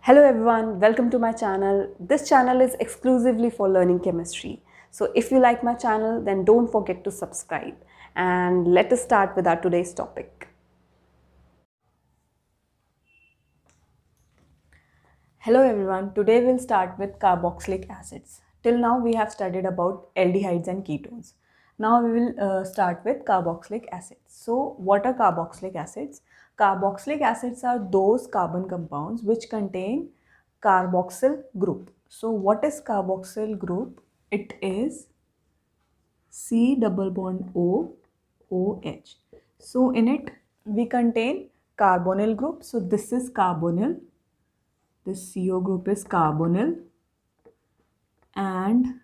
Hello everyone, welcome to my channel. This channel is exclusively for learning chemistry. So if you like my channel, then don't forget to subscribe. And let us start with our today's topic. Hello everyone, today we'll start with carboxylic acids. Till now we have studied about aldehydes and ketones. Now we will start with carboxylic acids. So what are carboxylic acids? Carboxylic acids are those carbon compounds which contain carboxyl group. So what is carboxyl group? It is C double bond O OH. So in it we contain carbonyl group. So this is carbonyl. This CO group is carbonyl and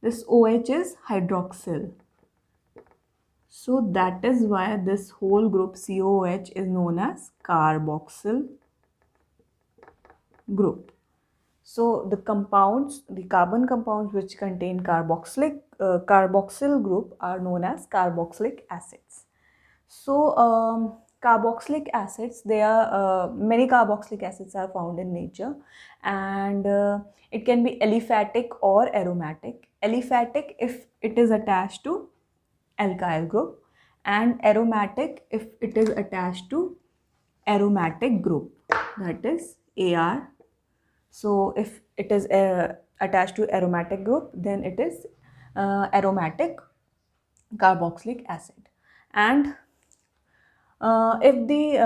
this OH is hydroxyl. So that is why this whole group COOH is known as carboxyl group. So the compounds, the carbon compounds which contain carboxyl group are known as carboxylic acids. So carboxylic acids, many carboxylic acids are found in nature, and it can be aliphatic or aromatic. Aliphatic if it is attached to alkyl group, and aromatic if it is attached to aromatic group, that is AR. So if it is attached to aromatic group, then it is aromatic carboxylic acid. And if the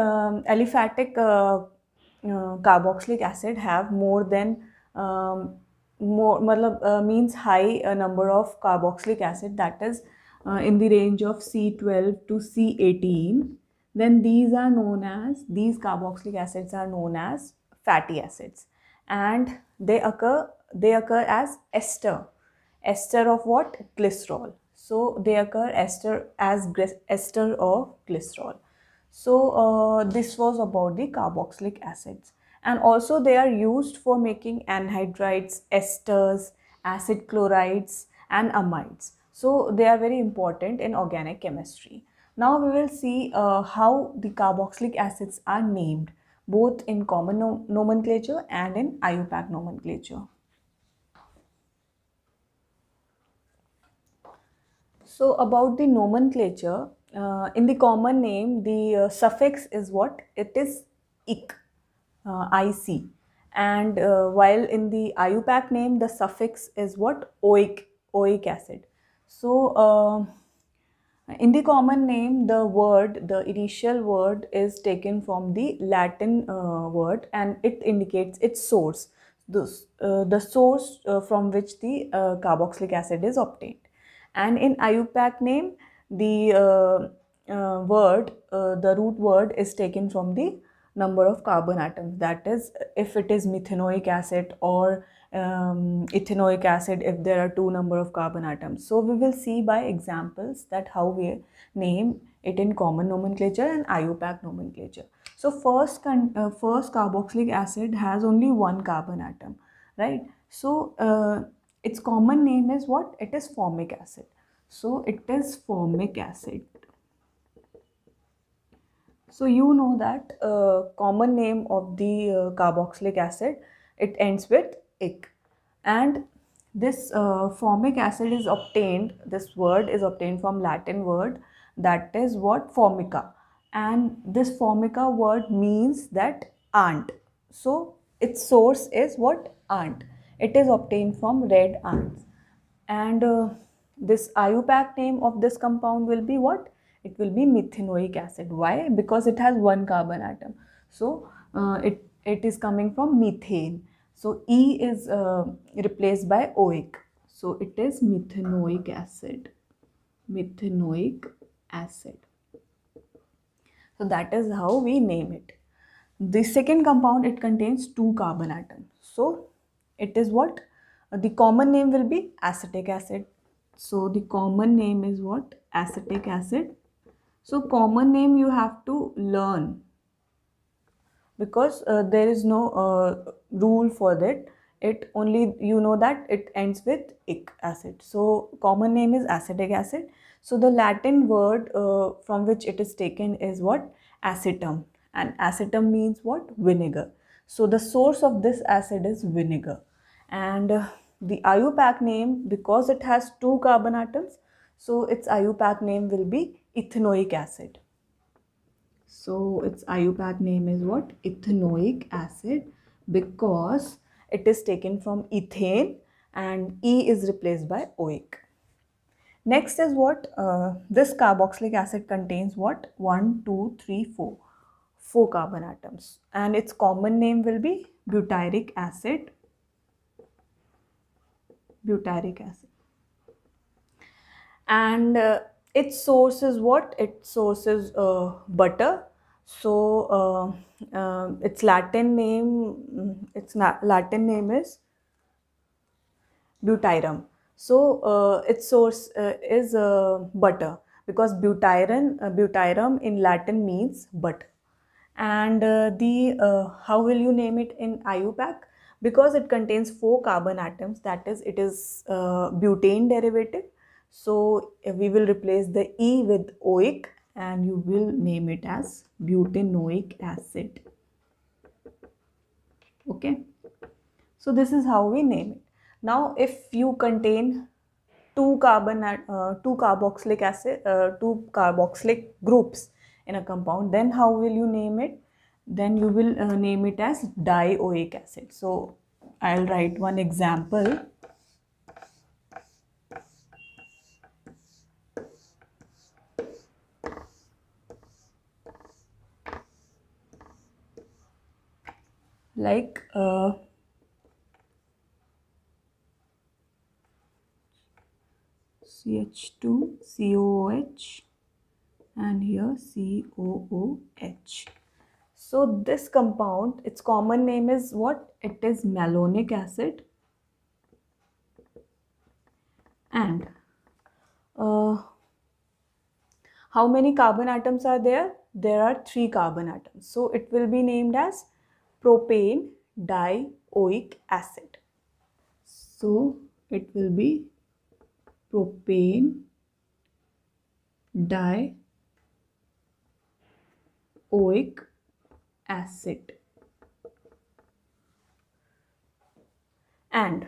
aliphatic carboxylic acid have more than means high number of carboxylic acid, that is in the range of C12 to C18, then these carboxylic acids are known as fatty acids, and they occur as ester of what? Glycerol. So they occur ester of glycerol. So this was about the carboxylic acids, and also they are used for making anhydrides, esters, acid chlorides and amides. So they are very important in organic chemistry. Now we will see how the carboxylic acids are named, both in common nomenclature and in IUPAC nomenclature. So about the nomenclature, in the common name, the suffix is what? It is ic, IC. And while in the IUPAC name, the suffix is what? Oic acid. So in the common name, the initial word is taken from the Latin word, and it indicates its source, the source from which the carboxylic acid is obtained. And in IUPAC name, the the root word is taken from the number of carbon atoms. That is, if it is methanoic acid or ethanoic acid, if there are two number of carbon atoms. So we will see by examples that how we name it in common nomenclature and IUPAC nomenclature. So first carboxylic acid has only one carbon atom, right? So its common name is what? It is formic acid. So it is formic acid. So you know that common name of the carboxylic acid, it ends with ic, and this formic acid is obtained, this word is obtained from Latin word, that is what? Formica, and this formica word means that ant. So its source is what? Ant. It is obtained from red ants, and this IUPAC name of this compound will be what? It will be methanoic acid. Why? Because it has one carbon atom. So it is coming from methane. So E is replaced by oic. So it is methanoic acid. Methanoic acid. So that is how we name it. The second compound, it contains two carbon atoms. So it is what? The common name will be acetic acid. So the common name is what? Acetic acid. So common name you have to learn, because there is no rule for that. It only, you know that it ends with ic acid. So common name is acetic acid. So the Latin word from which it is taken is what? Acetum. And acetum means what? Vinegar. So the source of this acid is vinegar. And the IUPAC name, because it has two carbon atoms, so its IUPAC name will be ethanoic acid. So its IUPAC name is what? Ethanoic acid, because it is taken from ethane and E is replaced by oic. Next is what? This carboxylic acid contains what? 1, 2, 3, 4. 4 carbon atoms. And its common name will be butyric acid. Butyric acid. And its source is what? Its source is butter. So its Latin name, Latin name is butyrum. So its source is butter, because butyrum in Latin means butter. And how will you name it in IUPAC? Because it contains 4 carbon atoms, that is, it is butane derivative. So we will replace the E with oic and you will name it as butanoic acid. Okay. So this is how we name it. Now, if you contain two carboxylic acid, two carboxylic groups in a compound, then how will you name it? Then you will name it as dioic acid. So I'll write one example. Like CH2COOH and here COOH. So this compound, its common name is what? It is malonic acid. And how many carbon atoms are there? There are 3 carbon atoms. So it will be named as propane dioic acid. So it will be propane dioic acid. And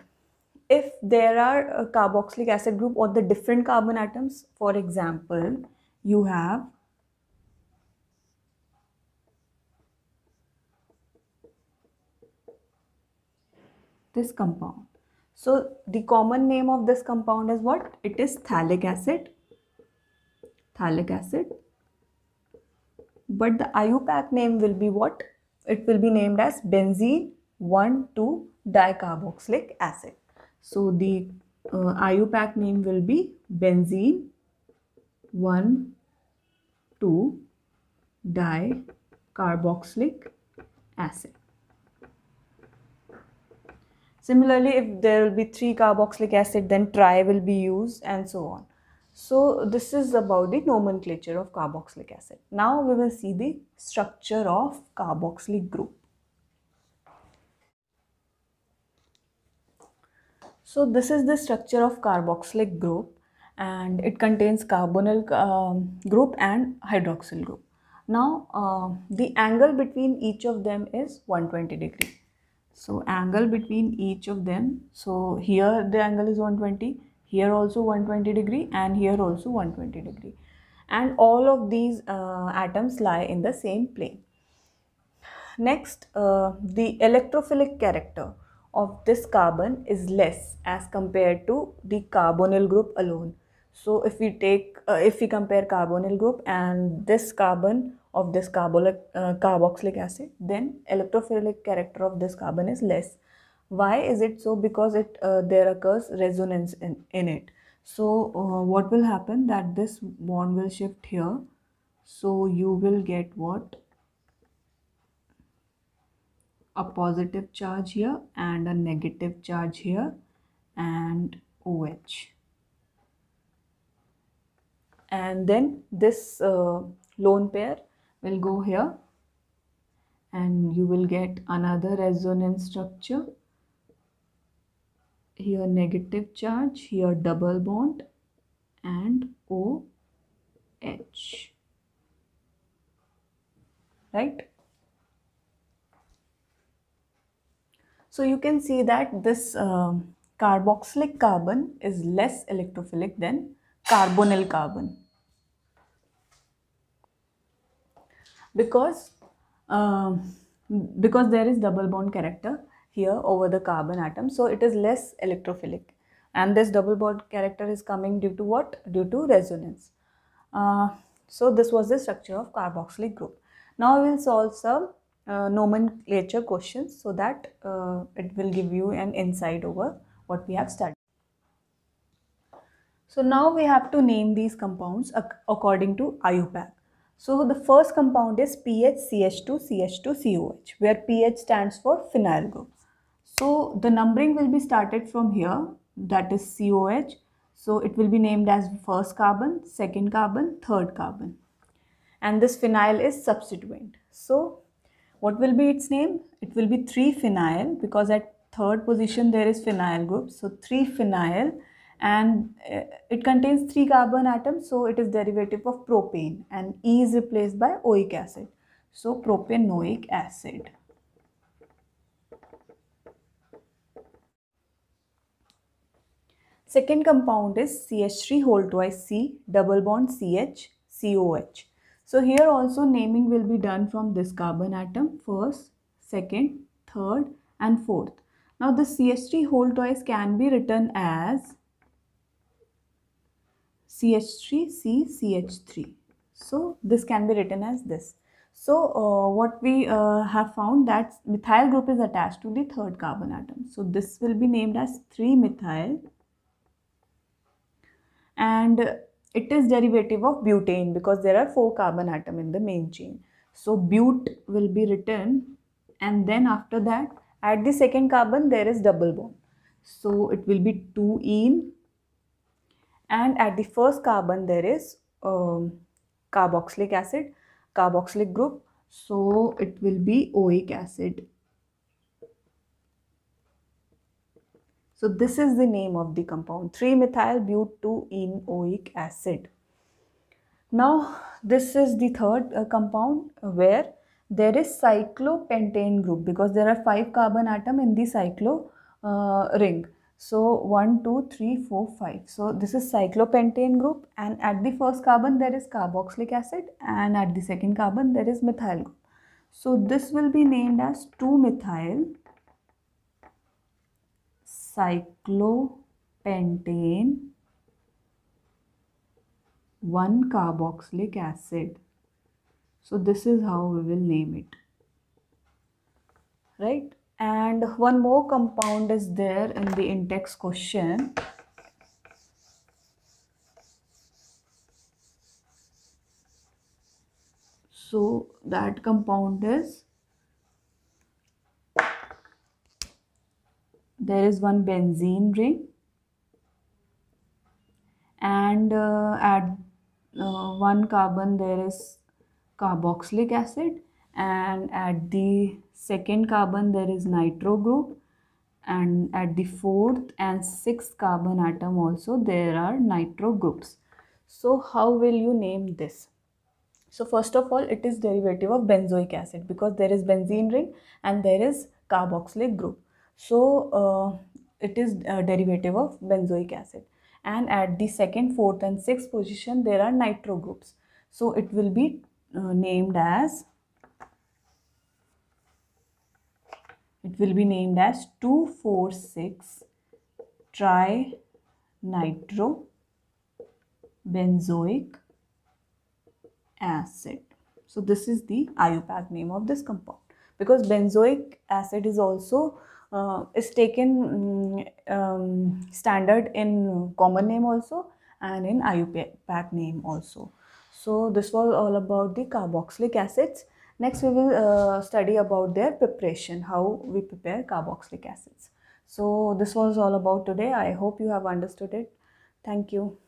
if there are a carboxylic acid group or the different carbon atoms, for example, you have this compound. So the common name of this compound is what? It is phthalic acid. Phthalic acid. But the IUPAC name will be what? It will be named as benzene 1,2-dicarboxylic acid. So the IUPAC name will be benzene 1,2-dicarboxylic acid. Similarly, if there will be 3 carboxylic acid, then tri will be used and so on. So this is about the nomenclature of carboxylic acid. Now we will see the structure of carboxylic group. So this is the structure of carboxylic group, and it contains carbonyl group and hydroxyl group. Now the angle between each of them is 120 degree. So angle between each of them, so here the angle is 120, here also 120 degree and here also 120 degree. And all of these atoms lie in the same plane. Next, the electrophilic character of this carbon is less as compared to the carbonyl group alone. So if we compare carbonyl group and this carbon of this carboxylic acid, then electrophilic character of this carbon is less. Why is it so? Because there occurs resonance in it. So what will happen, that this bond will shift here. So you will get what? A positive charge here and a negative charge here and OH. And then this lone pair will go here and you will get another resonance structure. Here negative charge, here double bond and OH. Right? So you can see that this carboxylic carbon is less electrophilic than carbonyl carbon, because um, because there is double bond character here over the carbon atom, so it is less electrophilic, and this double bond character is coming due to what? Due to resonance. uh, so this was the structure of carboxylic group. Now we will solve some nomenclature questions, so that it will give you an insight over what we have studied. So now we have to name these compounds according to IUPAC. So the first compound is PHCH2CH2COH, where PH stands for phenyl group. So the numbering will be started from here, that is COH. So it will be named as first carbon, second carbon, third carbon. And this phenyl is substituent. So what will be its name? It will be 3-phenyl, because at third position there is phenyl group. So 3-phenyl, and it contains 3 carbon atoms, so it is derivative of propane, and E is replaced by oic acid. So propanoic acid. Second compound is CH3 whole twice C double bond CH COH. So here also naming will be done from this carbon atom, first, second, third and fourth. Now the CH3 whole twice can be written as CH3CCH3. So this can be written as this. So what we have found, that methyl group is attached to the third carbon atom. So this will be named as 3-methyl, and it is derivative of butane, because there are 4 carbon atom in the main chain. So but will be written, and then after that at the second carbon there is double bond, so it will be 2-ene, and at the first carbon there is carboxylic acid, carboxylic group, so it will be oic acid. So this is the name of the compound, 3-methyl-but-2-ene-oic acid. Now this is the third compound, where there is cyclopentane group, because there are 5 carbon atom in the cyclo ring. So 1, 2, 3, 4, 5. So this is cyclopentane group, and at the first carbon there is carboxylic acid, and at the second carbon there is methyl group. So this will be named as 2-methyl cyclopentane 1-carboxylic acid. So this is how we will name it, right? And one more compound is there in the in-text question. So that compound is, there is one benzene ring, and at 1 carbon there is carboxylic acid, and at the second carbon there is nitro group, and at the fourth and sixth carbon atom also there are nitro groups. So how will you name this? So first of all, it is derivative of benzoic acid, because there is benzene ring and there is carboxylic group. So it is derivative of benzoic acid, and at the second, fourth and sixth position there are nitro groups. So it will be named as, 2,4,6 trinitro benzoic acid. So this is the IUPAC name of this compound, because benzoic acid is also is taken standard in common name also, and in IUPAC name also. So this was all about the carboxylic acids. Next we will study about their preparation, how we prepare carboxylic acids. So this was all about today. I hope you have understood it. Thank you.